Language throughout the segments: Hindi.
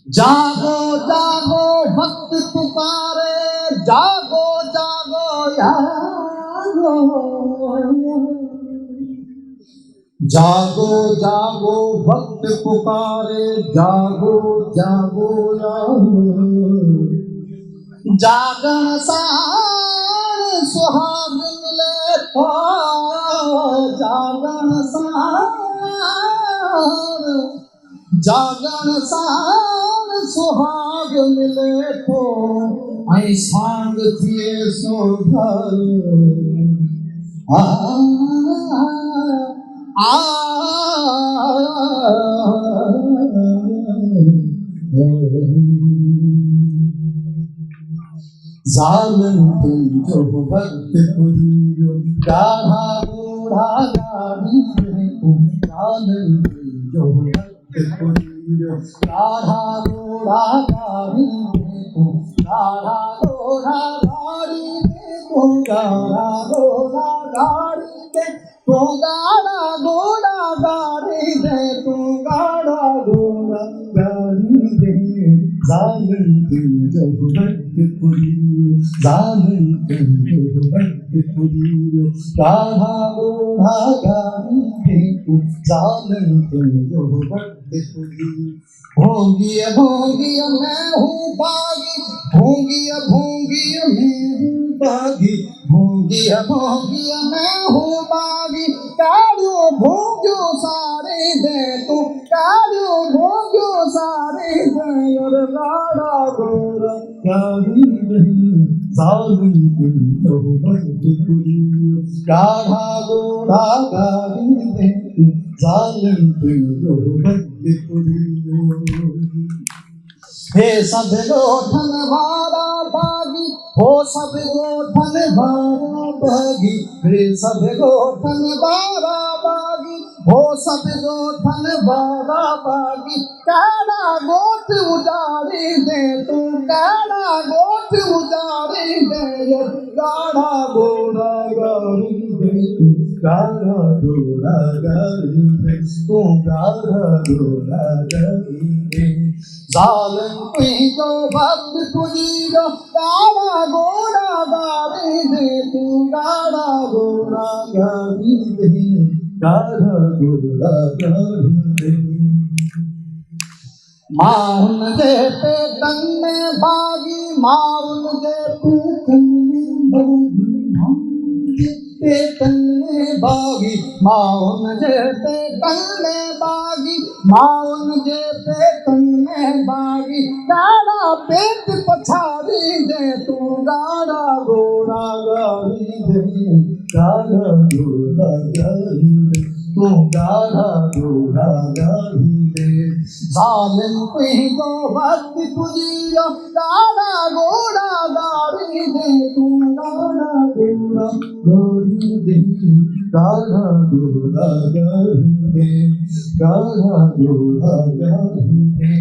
जागो जागो वक्त पुकारे, जागो जागो यारो, जागो जागो वक्त पुकारे, जागो जागो यारो। जागन सार सुहाग मिले तो, जागन सार सुहाग मिले तो, आई सांग थिए सो घर। आ आ जालिम तुम जो वक्त पुरियो, गाढ़ा बूढ़ा गाड़ी देखो। जालिम तुम जो वक्त पुरियो, गाढ़ा बूढ़ा गाड़ी देखो। गाढ़ा बूढ़ा गाड़ी देखो, गाढ़ा बूढ़ा गाड़ी देखो। गाढ़ा बूढ़ा गाड़ी देखो, गाढ़ा बूढ़ा गाड़ी देखो। जालिम तुम जो वक्त पुरियो, जालिम तुम जो वक्त पुरियो, गाढ़ा बूढ़ा गाड़ी देखो। जालिम तुम जो वक्त पुरियो। भोंगिया भोंगिया मैं हूँ बागी, भोंगिया भोंगिया मैं हूँ बागी, भोंगिया भोंगिया मैं हूँ बागी। कालियो भोंगियो सारे दे तू, कालियो भोंगियो सारे दे। और गाढ़ा गोरा गाड़ी नहीं, जालिम तुम जो वक्त पुरियो, गाढ़ा गोरा गाड़ी नहीं। जालिम तुम जो वक्त पुरियो। हे सब गोठन वाला बागी, हो सब गोठन वाला बागी। हे सब गोठन वाला बागी, हो सब गोठन वाला बागी। काला गोठ उजाड़ी दे तू, काला गोठ उजाड़ी दे। गाढ़ा घोड़ा गाड़ी दे तू, गाढ़ा घोड़ा गाड़ी दे तू, गाढ़ा घोड़ा गाड़ी दे। जालिम तुम जो वक्त पुरियो, गाढ़ा घोड़ा गाड़ी दे तू, गाढ़ा घोड़ा गाड़ी दे, गाढ़ा घोड़ा गाड़ी दे। माउन जे पे तन्ने बागी, माउन जे पे तन्ने बागी, पे तन्ने बागी। माउन जे पे तन्ने बागी, माउन जे पे तन्ने बागी। गाढ़ा पेट पछाड़ी दे तू, गाढ़ा घोड़ा गाड़ी दे, गाढ़ा घोड़ा गाड़ी दे तू, गाढ़ा घोड़ा गाड़ी दे। जालिम तुम जो वक्त पुरियो, गाढ़ा घोड़ा गाड़ी दे तू, गाढ़ा घोड़ा गाड़ी दे, गाढ़ा घोड़ा गाड़ी दे, गाढ़ा घोड़ा गाड़ी दे।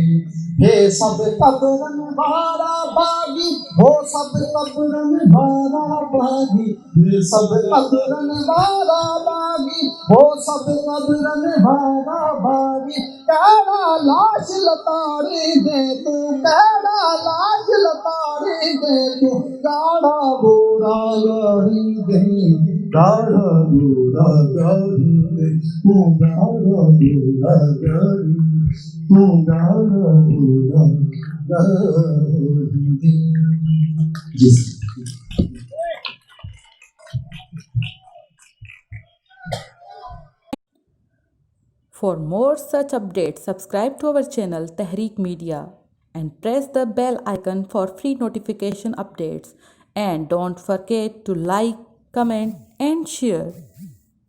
हे सब कब्रन वाला बागी, हो सब कब्रन वाला बागी। हे सब कब्रन वाला बागी, हो सब कब्रन वाला बागी। काला लाश लताड़ी दे तू, काला लाश लताड़ी दे तू। गाढ़ा घोड़ा गाड़ी दे, गाढ़ा घोड़ा गाड़ी दे तू, गाढ़ा घोड़ा गाड़ी तू, गाढ़ा घोड़ा गाड़ी दे। For more such updates, subscribe to our channel Tehreek Media and press the bell icon for free notification updates. And don't forget to like, comment and share.